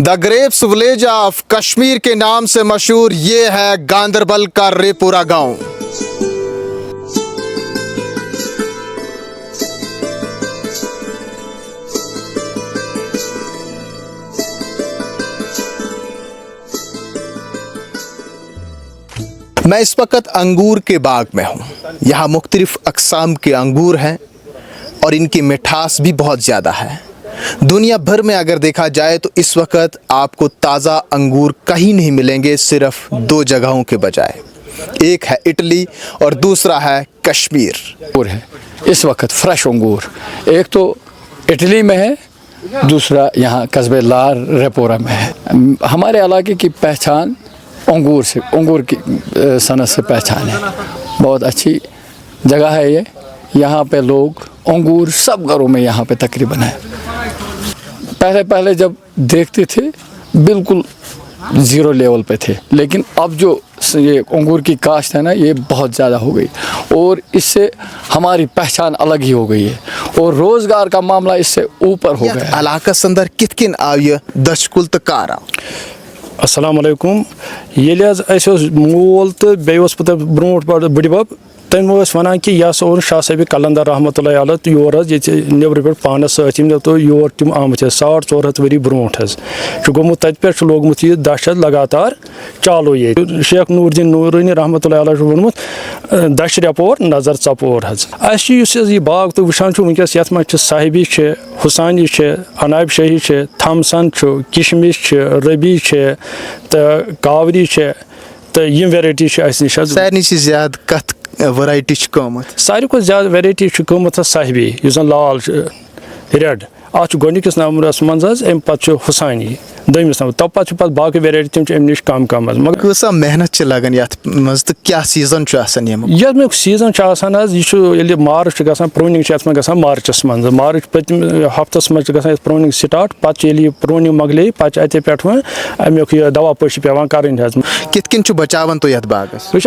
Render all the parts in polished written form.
The grapes village of Kashmir के नाम से मशहूर ये है गांदरबल का रेपुरा गांव। मैं इस वक्त अंगूर के बाग में हूँ। यहाँ मुख्तलिफ अक़साम के अंगूर हैं और इनकी मिठास भी बहुत ज़्यादा है। दुनिया भर में अगर देखा जाए तो इस वक्त आपको ताज़ा अंगूर कहीं नहीं मिलेंगे, सिर्फ दो जगहों के बजाय। एक है इटली और दूसरा है कश्मीर। अंगूर है इस वक्त फ्रेश अंगूर, एक तो इटली में है, दूसरा यहाँ कस्बे लार रेपोरा में है। हमारे इलाके की पहचान अंगूर से, अंगूर की सनत से पहचान है। बहुत अच्छी जगह है ये। यहाँ पे लोग अंगूर सब घरों में यहाँ पे तकरीबन है। पहले जब देखते थे बिल्कुल ज़ीरो लेवल पे थे, लेकिन अब जो ये अंगूर की काश्त है ना, ये बहुत ज़्यादा हो गई और इससे हमारी पहचान अलग ही हो गई है और रोज़गार का मामला इससे ऊपर हो गया। इलाक़स अंदर कितकिन आव ये दशकुल तो कार आव? अस्सलाम वालेकुम। येले मोल तो बेस पे ब्रोट बड़बब तम वन कि यह ओन शाह साहब कलंदर रहमत तो योर नबर पे पानस सम तो योर तम आमत 450 वरी ब्रोट गोमुत तत पे लोगमुत यह दशत लगातार चालू ये। शेख नूरदीन नूरानी रहमत वोनमुत दश रपोर नजर चपोर यह बाग तो वुचान वनकस ये मज साहिबी हुसानी अनाब शाही थमसन किशमिश रबी तो कावरी तो यम वेराइटी निश सारे ज्यादा कत वैरायटी क़ीमत? सारी को ज्यादा वेराइटी क़ीमत साहिबी यह लाल रेड अत गोनिकस नंबरस मज अम पे हुसानी दमिस नंबर तब पे बाकी वेराइटी तम अम नश कम मगर कसा मेहनत लगन ये मज तो क्या सीजन यह सीजन यह मार्च ग प्रूनिंग ग मार्चस मज मार्च पतम हफ्तस मज ग प्रूनिंग स्टार्ट पे प्रूनिंग मकले पे अत पे अमुक यह दवा पशी पे कर कितन बचावन तो ये बागस? वह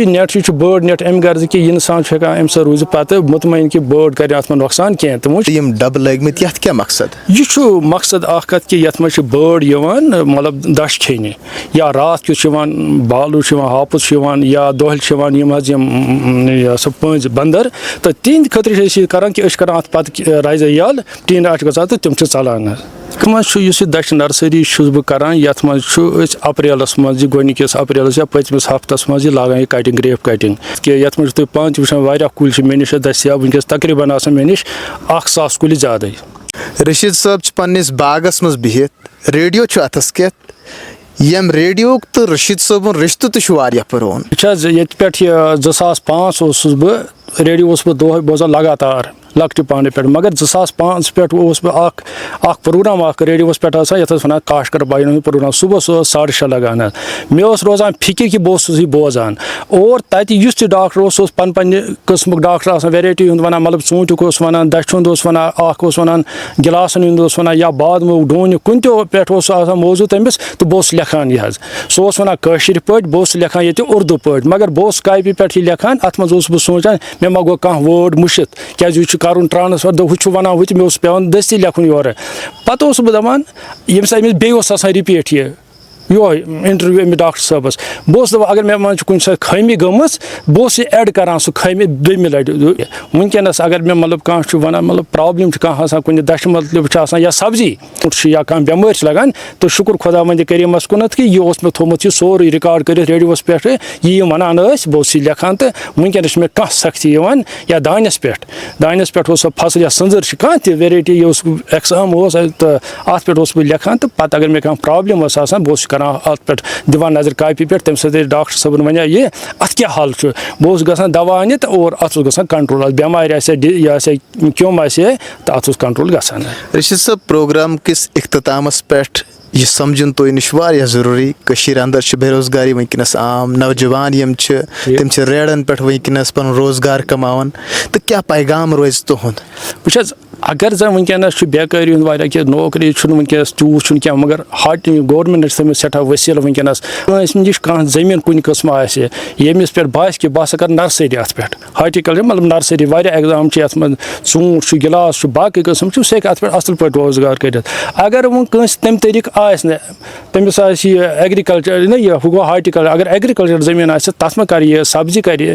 नेट यह बर्ड नेट अम गर्ज कि इंसान अम सर रूज पे मुतमैन कि बर्ड कर नुकसान कह तमो डब लगमत ये क्या मकसद? यह मकसद कत कि ये बर्ड मतलब दश खेने या रात किस बालू हापुस या दोहल सह पंज बंदर तो तिंद खतर करान कि अत पे राइज यल टीन आट ग तो तम चलान मज दश नर्सरी बह करान ये अप्रैलस मज गोनिकस अप्रैलस या पतमस हफ्तस मज लागान यह कटिंग ग्रेप कटिंग कि ये मज तुम पान वह कुल मे नश दस्याब वनकस तकरीबन मे नश 1000 कुल ज्यादा। रशीद साहब पन्निस बागस मज बिहित रेडियो अथस कत यम रेडियो तो रशीद साहब रिश्त तो पुरान ये पे 2005 बह रेडियो दोह बोजान लगातार लक्ट पाने पे, मगर 2005 पे प्रोग्राम रेडियो पे ये वन काशकर बाइन प्रोग्राम सुबह 6:30 लगान मे रोजान फिक्र कि बह बोजान और तत डॉक्टर पन किस्म डॉक्टर वेराइटी वन मतलब चूंटुक वन दछ वन गिलासन वन या बाद डून कुन पे मौजूद तमिस तो बह लिखान यह सह वन कशर पे बह लिखान ये उर्दू पे, मगर बह कापी पे लिखान अत मज बह सोचान मे मा गो कह वर्ड मुशित क्या कर transfer who one who may पे दस्ती लिखुन योर पे बह दपान ये अमिस बे रिपीट यो इंटरव्यू अमिस डॉक्टर साहबस बह अगर मे मन कुछ खमी गम बह एड करान सह खमी दम लट वनकस अगर मे मतलब कह वन मतलब प्रॉब्लम कह कुछ दश मतलब या सब्जी या कह बेमार लगान तो शुक्र खुदा मंद करीमस कुनत कि यह मे थोमुत सोरे रिकॉर्ड कर रेडियोस पे यह वन बह लिखान तो वनकस मे कह सख्ती या दानस पे फसल या सन्जर कह वेराइटी यह एग्जाम तो अत पे बह लिखान तो पत् अगर मे कह प्रॉब्लम बह करान अत पे दिवान नजर कापी पे तम सत डॉक्टर साहब वन ये अत क्या हाल बह ग दवा अनित और अत ग कंट्रोल बेमार यह क्यों तो अत कंट्रोल ग। रशीद साहब प्रोग्राम किस इख्तितामस पे यह समझन तो नश जरूरी अंदर बेरोजगारी वनकस आम नौजवान तम रेड़न पे वनकस पन रोजगार कमावन तो क्या पैगाम रोज तुहद? अगर जन वनकस बेकारी कि नौकरी वनकस तूत क्या मगर हार्ट गवर्नमेंट थमें सेठा वसील वनकस नश कह जमीन कुन कस्म आमिस पे बास कि बह कर नर्सरी अत पे हार्टिकल्चर मतलब नर्सरी वारिया एग्जाम अत मे ूट गिलास बाकी कस्म सह हे अत पे असल पे रोजगार कर अगर वो तम तरीक तमिस एग्रीकल्चर ना यह गो हार्टिकल्चर अगर एग्रीकल्चर जमीन आ तथ में कर सब्जी कर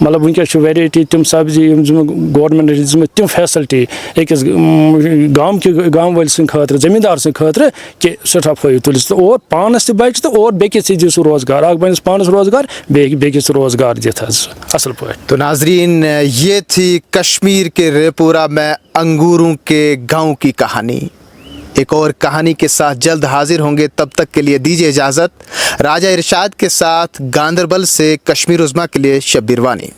मतलब वनकस वेराइटी तम सब्जी गवर्नमेंट दिन तम फैसिलिटी अकिस गाँव वाल सर जमींदार सर कि सठा फायदे तुल और पानस बच तो और बेकिस दी सह रोजगार बनस पानस रोजगार बेकिस रोजगार दित असल पे। तो नाजरीन, ये थी कश्मीर के रेपोरा में अंगूरों के गांव की कहानी। एक और कहानी के साथ जल्द हाजिर होंगे, तब तक के लिए दीजिए इजाज़त। राजा इरशाद के साथ गांदरबल से कश्मीर उज़्मा के लिए शब्बीर वानी।